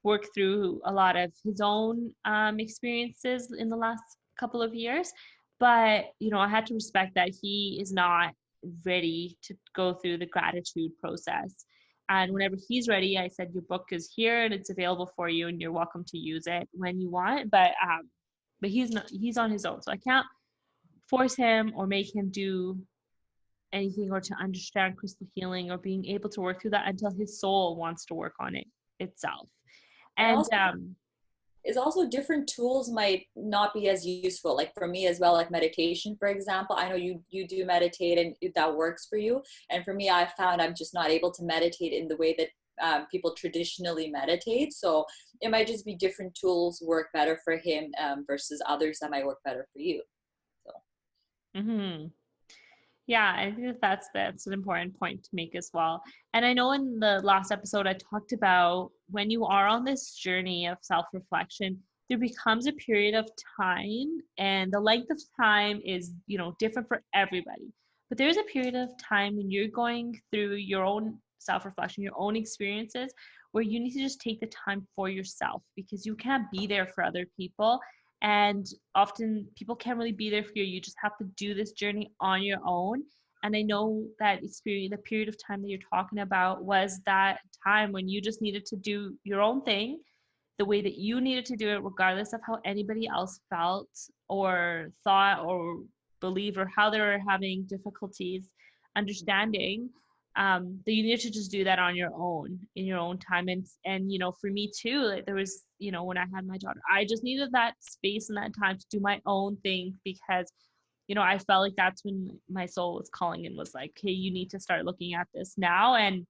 work through a lot of his own experiences in the last couple of years. But, I had to respect that he is not ready to go through the gratitude process. And whenever he's ready, I said, your book is here and it's available for you and you're welcome to use it when you want. But he's on his own. So I can't force him or make him do anything or to understand crystal healing or being able to work through that until his soul wants to work on it itself. And And also different tools might not be as useful. Like for me as well, like meditation, for example, I know you do meditate and that works for you. And for me, I found I'm just not able to meditate in the way that people traditionally meditate. So it might just be different tools work better for him versus others that might work better for you. So. mm-hmm. Yeah, I think that's an important point to make as well. And I know in the last episode I talked about when you are on this journey of self-reflection, there becomes a period of time, and the length of time is, different for everybody. But there's a period of time when you're going through your own self-reflection, your own experiences, where you need to just take the time for yourself because you can't be there for other people. And often people can't really be there for you. You just have to do this journey on your own. And I know that experience, the period of time that you're talking about was that time when you just needed to do your own thing the way that you needed to do it, regardless of how anybody else felt or thought or believed or how they were having difficulties understanding. That you needed to just do that on your own in your own time. And for me too, like there was, when I had my daughter, I just needed that space and that time to do my own thing because I felt like that's when my soul was calling and was like, hey, you need to start looking at this now. And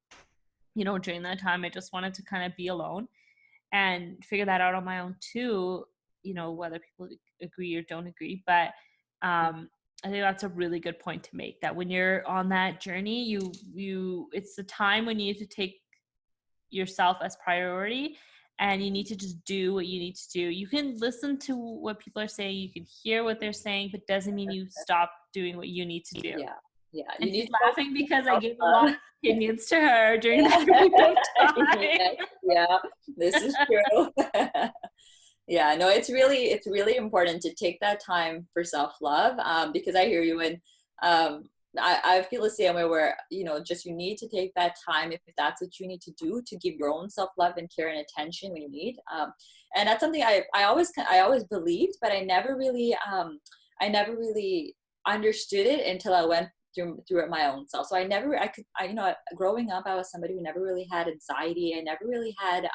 during that time I just wanted to kind of be alone and figure that out on my own too, whether people agree or don't agree. But I think that's a really good point to make, that when you're on that journey, you it's the time when you need to take yourself as priority and you need to just do what you need to do. You can listen to what people are saying, you can hear what they're saying, but doesn't mean you stop doing what you need to do. Yeah. And she's laughing because I gave a lot of opinions to her during that period of time. Yeah, this is true. Yeah, no, it's really important to take that time for self-love because I hear you, and I feel the same way where, just you need to take that time if that's what you need to do to give your own self-love and care and attention when you need. And that's something I always believed, but I never really understood it until I went through it my own self. So growing up, I was somebody who never really had anxiety. I never really had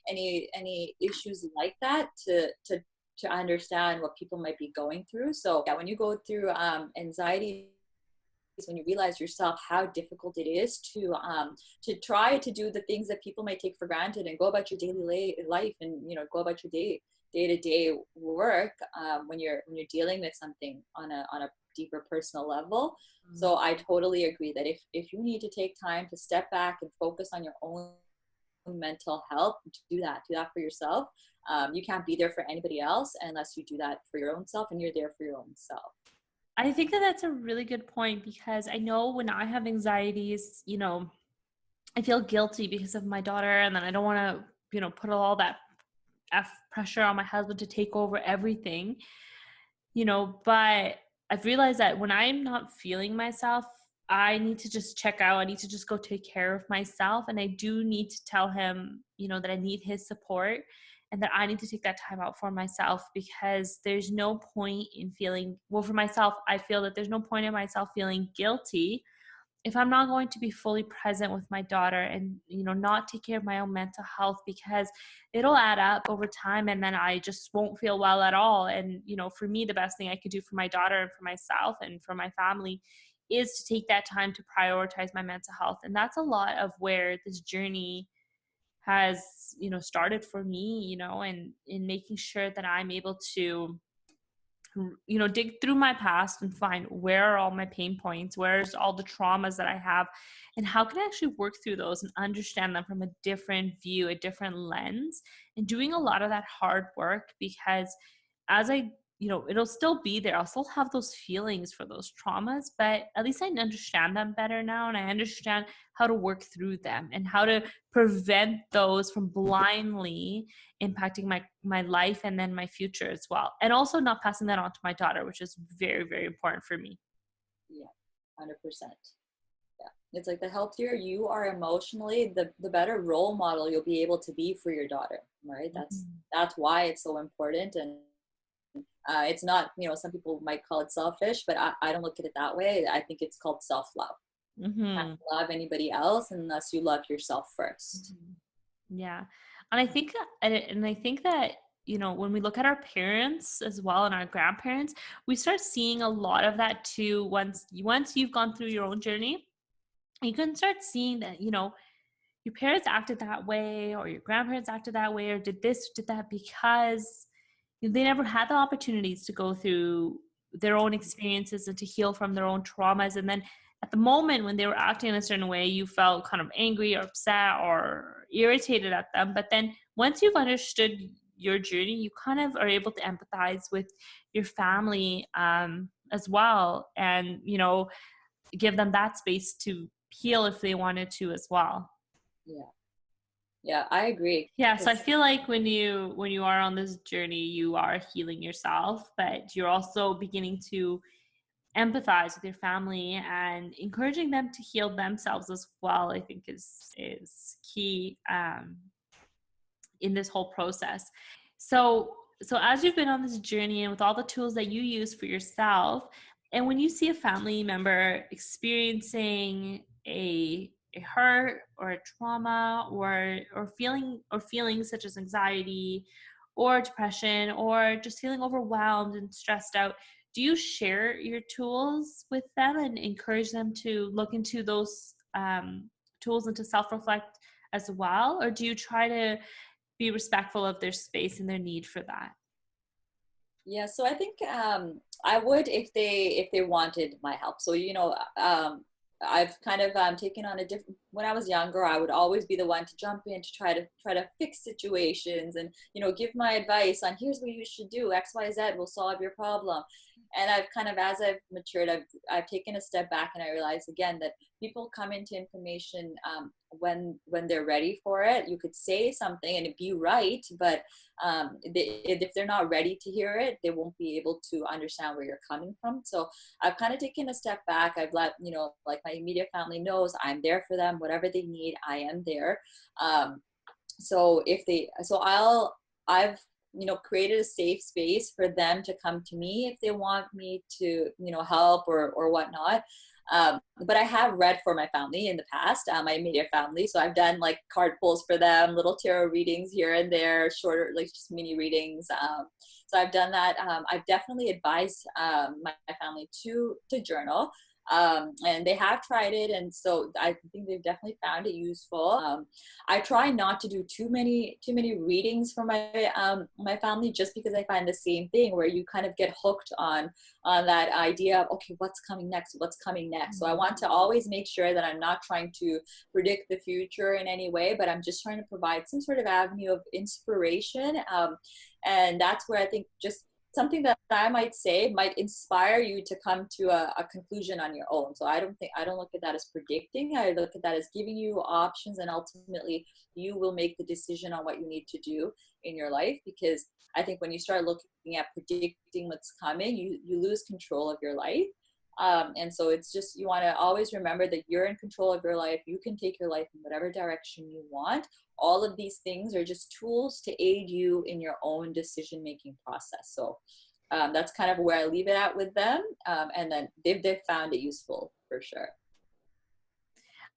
any issues like that to understand what people might be going through. So yeah, when you go through anxiety, is when you realize yourself how difficult it is to try to do the things that people might take for granted and go about your daily life and go about your day-to-day work when you're dealing with something on a deeper personal level. Mm-hmm. So I totally agree that if you need to take time to step back and focus on your own mental health, do that for yourself. You can't be there for anybody else unless you do that for your own self, and you're there for your own self. I think that that's a really good point, because I know when I have anxieties, I feel guilty because of my daughter, and then I don't want to, put all that pressure on my husband to take over everything, but I've realized that when I'm not feeling myself, I need to just check out. I need to just go take care of myself. And I do need to tell him, that I need his support and that I need to take that time out for myself, because there's no point in feeling, well, for myself, I feel that there's no point in myself feeling guilty if I'm not going to be fully present with my daughter and, not take care of my own mental health, because it'll add up over time and then I just won't feel well at all. And, for me, the best thing I could do for my daughter and for myself and for my family is to take that time to prioritize my mental health. And that's a lot of where this journey has, started for me, and in making sure that I'm able to, dig through my past and find where are all my pain points, where's all the traumas that I have, and how can I actually work through those and understand them from a different view, a different lens, and doing a lot of that hard work. Because as it'll still be there. I'll still have those feelings for those traumas, but at least I understand them better now, and I understand how to work through them and how to prevent those from blindly impacting my life and then my future as well. And also not passing that on to my daughter, which is very, very important for me. Yeah, 100%. Yeah. It's like the healthier you are emotionally, the better role model you'll be able to be for your daughter, right? That's why it's so important. And it's not, some people might call it selfish, but I don't look at it that way. I think it's called self-love. You can't love anybody else unless you love yourself first. Yeah. And I think that, when we look at our parents as well and our grandparents, we start seeing a lot of that too. Once you've gone through your own journey, you can start seeing that, your parents acted that way, or your grandparents acted that way, or did this, did that, because they never had the opportunities to go through their own experiences and to heal from their own traumas. And then at the moment when they were acting in a certain way, you felt kind of angry or upset or irritated at them. But then once you've understood your journey, you kind of are able to empathize with your family as well, and give them that space to heal if they wanted to as well. Yeah, I agree. Yeah, so I feel like when you are on this journey, you are healing yourself, but you're also beginning to empathize with your family and encouraging them to heal themselves as well. I think is key in this whole process. So as you've been on this journey and with all the tools that you use for yourself, and when you see a family member experiencing a hurt or a trauma or feelings such as anxiety or depression or just feeling overwhelmed and stressed out, do you share your tools with them and encourage them to look into those tools and to self-reflect as well? Or do you try to be respectful of their space and their need for that? Yeah, so I think I would if they wanted my help. So I've kind of taken on a different. When I was younger, I would always be the one to jump in to try to fix situations and give my advice on here's what you should do. X, Y, Z will solve your problem. And I've kind of, as I've matured, I've taken a step back, and I realized again that people come into information when they're ready for it. You could say something and it'd be right, but if they're not ready to hear it, they won't be able to understand where you're coming from. So I've kind of taken a step back. I've let like my immediate family knows I'm there for them. Whatever they need, I am there. I've created a safe space for them to come to me if they want me to help or whatnot. But I have read for my family in the past, my immediate family. So I've done like card pulls for them, little tarot readings here and there, shorter, like just mini readings. So I've done that. I've definitely advised my family to journal. And they have tried it, and so I think they've definitely found it useful. I try not to do too many readings for my family, just because I find the same thing where you kind of get hooked on that idea of, okay, what's coming next, so I want to always make sure that I'm not trying to predict the future in any way, but I'm just trying to provide some sort of avenue of inspiration. And that's where I think just something that I might say might inspire you to come to a conclusion on your own. So I don't look at that as predicting. I look at that as giving you options, and ultimately you will make the decision on what you need to do in your life. Because I think when you start looking at predicting what's coming, you lose control of your life. And so it's just, you want to always remember that you're in control of your life. You can take your life in whatever direction you want. All of these things are just tools to aid you in your own decision-making process. So that's kind of where I leave it at with them. And then they've found it useful for sure.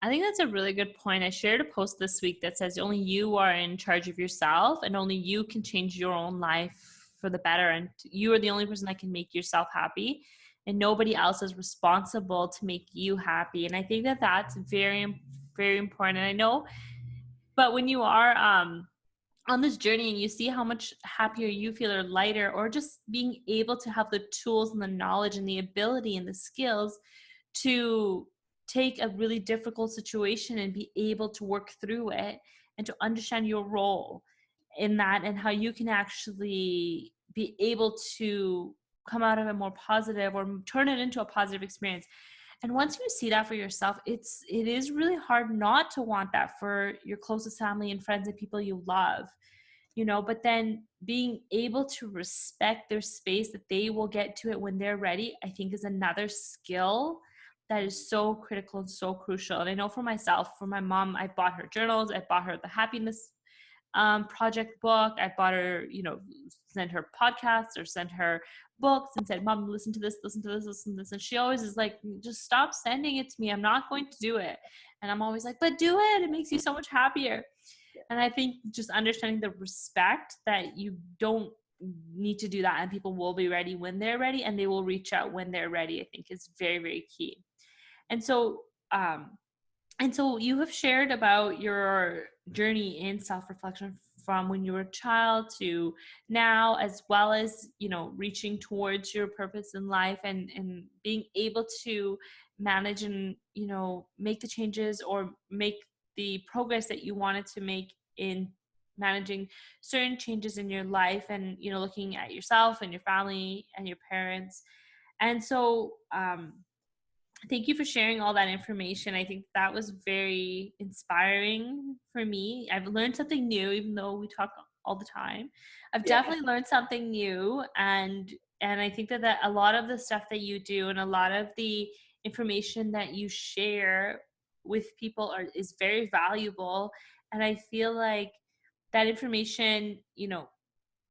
I think that's a really good point. I shared a post this week that says only you are in charge of yourself, and only you can change your own life for the better. And you are the only person that can make yourself happy, and nobody else is responsible to make you happy. And I think that that's very, very important. And I know But when you are on this journey and you see how much happier you feel or lighter, or just being able to have the tools and the knowledge and the ability and the skills to take a really difficult situation and be able to work through it and to understand your role in that and how you can actually be able to come out of it more positive or turn it into a positive experience. And once you see that for yourself, it is really hard not to want that for your closest family and friends and people you love, but then being able to respect their space, that they will get to it when they're ready, I think is another skill that is so critical and so crucial. And I know for myself, for my mom, I bought her journals, I bought her the happiness project book. I bought her, sent her podcasts or sent her books and said, Mom, listen to this, listen to this, listen to this. And she always is like, just stop sending it to me. I'm not going to do it. And I'm always like, but do it. It makes you so much happier. And I think just understanding the respect that you don't need to do that, and people will be ready when they're ready, and they will reach out when they're ready, I think is very, very key. And so, you have shared about your journey in self-reflection from when you were a child to now, as well as, reaching towards your purpose in life and being able to manage and, make the changes or make the progress that you wanted to make in managing certain changes in your life and, looking at yourself and your family and your parents. And so, thank you for sharing all that information. I think that was very inspiring for me. I've learned something new, even though we talk all the time. I've definitely learned something new. And I think that a lot of the stuff that you do and a lot of the information that you share with people is very valuable. And I feel like that information,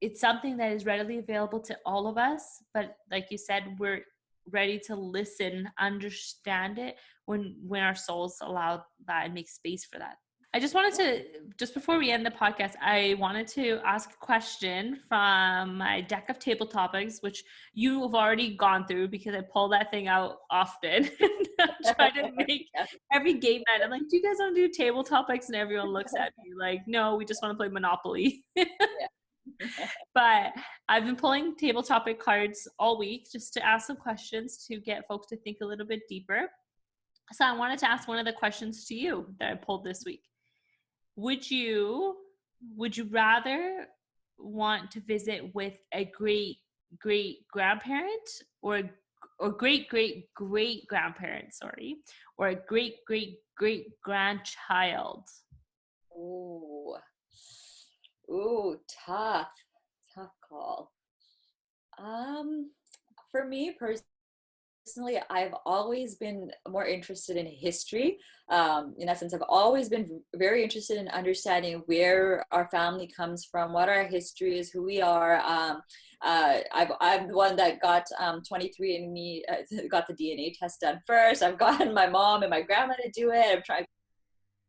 it's something that is readily available to all of us. But like you said, we're ready to listen, understand it when our souls allow that and make space for that. I just wanted to, just before we end the podcast, I wanted to ask a question from my deck of table topics, which you have already gone through because I pull that thing out often. I'm trying to make every game night. I'm like, do you guys want to do table topics? And everyone looks at me like, no, we just want to play Monopoly. But I've been pulling table topic cards all week just to ask some questions to get folks to think a little bit deeper. So I wanted to ask one of the questions to you that I pulled this week. Would you rather want to visit with a great grandparent or great grandparent, sorry, or a great grandchild? Ooh, tough call. For me personally, I've always been more interested in history. In that sense, I've always been very interested in understanding where our family comes from, what our history is, who we are. I'm the one that got 23andMe, got the DNA test done first. I've gotten my mom and my grandma to do it. I'm trying.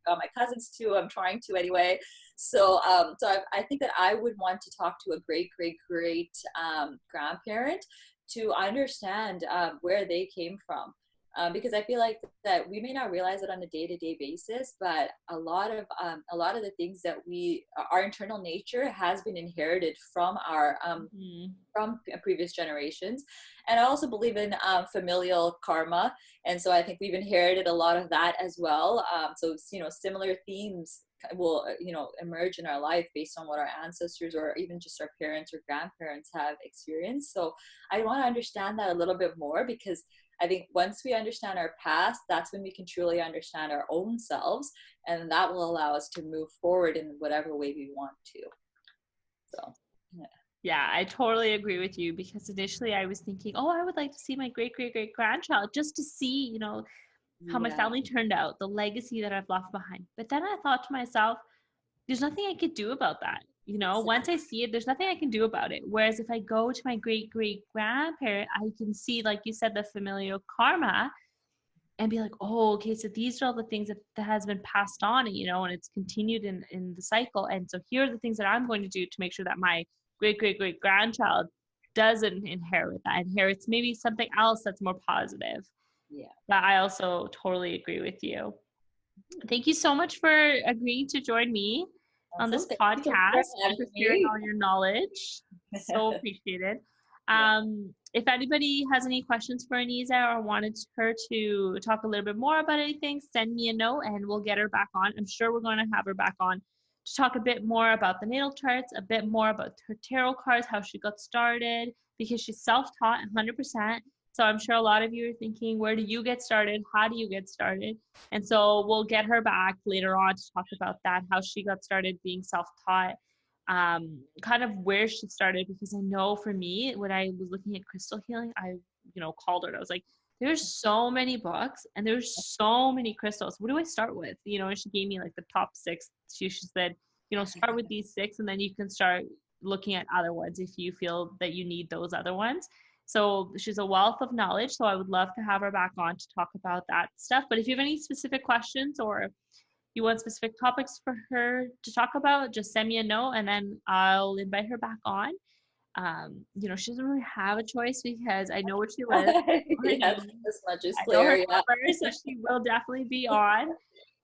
Got my cousins too. I'm trying to anyway. So, I think that I would want to talk to a great grandparent to understand where they came from, because I feel like that we may not realize it on a day-to-day basis, but a lot of the things that our internal nature has been inherited from our from previous generations. And I also believe in familial karma, and so I think we've inherited a lot of that as well. So similar themes will emerge in our life based on what our ancestors or even just our parents or grandparents have experienced. So I want to understand that a little bit more, because I think once we understand our past, that's when we can truly understand our own selves, and that will allow us to move forward in whatever way we want to. So yeah, I totally agree with you, because initially I was thinking, oh, I would like to see my great grandchild just to see, how my family turned out, the legacy that I've left behind. But then I thought to myself, there's nothing I could do about that. Once I see it, there's nothing I can do about it. Whereas if I go to my great grandparent, I can see, like you said, the familial karma and be like, oh, okay, so these are all the things that has been passed on, and it's continued in the cycle. And so here are the things that I'm going to do to make sure that my great grandchild doesn't inherit that, inherits maybe something else that's more positive. Yeah. But I also totally agree with you. Thank you so much for agreeing to join me on Awesome. this Thank you so much for podcast and for having sharing me. all your knowledge. So appreciated. Yeah. If anybody has any questions for Aneeza or wanted her to talk a little bit more about anything, send me a note and we'll get her back on. I'm sure we're going to have her back on to talk a bit more about the natal charts, a bit more about her tarot cards, how she got started, because she's self-taught 100%. So I'm sure a lot of you are thinking, where do you get started? How do you get started? And so we'll get her back later on to talk about that, how she got started being self-taught, kind of where she started. Because I know for me, when I was looking at crystal healing, I, called her and I was like, there's so many books and there's so many crystals. What do I start with? And she gave me like the top six. She said, start with these six and then you can start looking at other ones if you feel that you need those other ones. So she's a wealth of knowledge. So I would love to have her back on to talk about that stuff. But if you have any specific questions or you want specific topics for her to talk about, just send me a note and then I'll invite her back on. She doesn't really have a choice because I know where she lives. Yes, this much is I know her clear. Yeah. number, so she will definitely be on.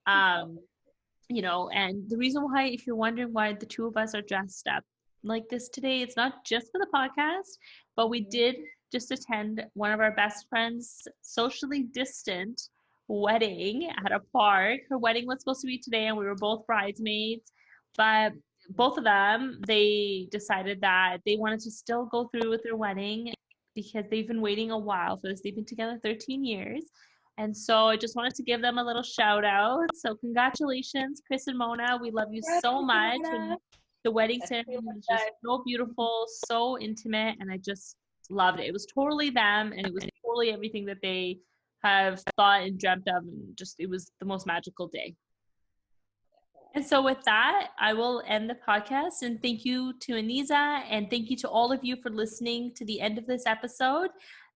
Um, and the reason why, if you're wondering why the two of us are dressed up like this today, it's not just for the podcast, but we did just attend one of our best friends' socially distant wedding at a park. Her wedding was supposed to be today, and we were both bridesmaids, but both of them, they decided that they wanted to still go through with their wedding because they've been waiting a while for this. They've been together 13 years. And so I just wanted to give them a little shout out. So congratulations, Chris and Mona. We love you so much. And the wedding ceremony was just so beautiful, so intimate, and I just loved it. It was totally them, and it was totally everything that they have thought and dreamt of, and just it was the most magical day. And so, with that, I will end the podcast. And thank you to Aneeza, and thank you to all of you for listening to the end of this episode.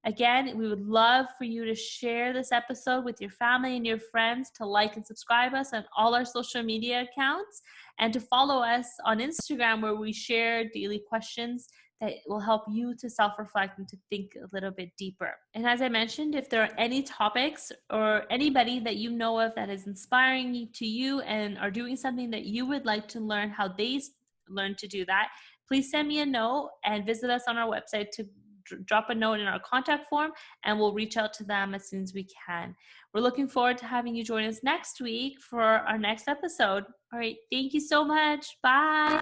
Again, we would love for you to share this episode with your family and your friends, to like and subscribe us on all our social media accounts, and to follow us on Instagram, where we share daily questions that will help you to self-reflect and to think a little bit deeper. And as I mentioned, if there are any topics or anybody that you know of that is inspiring to you and are doing something that you would like to learn how they learn to do that, please send me a note and visit us on our website to drop a note in our contact form, and we'll reach out to them as soon as we can. We're looking forward to having you join us next week for our next episode. All right, thank you so much. Bye.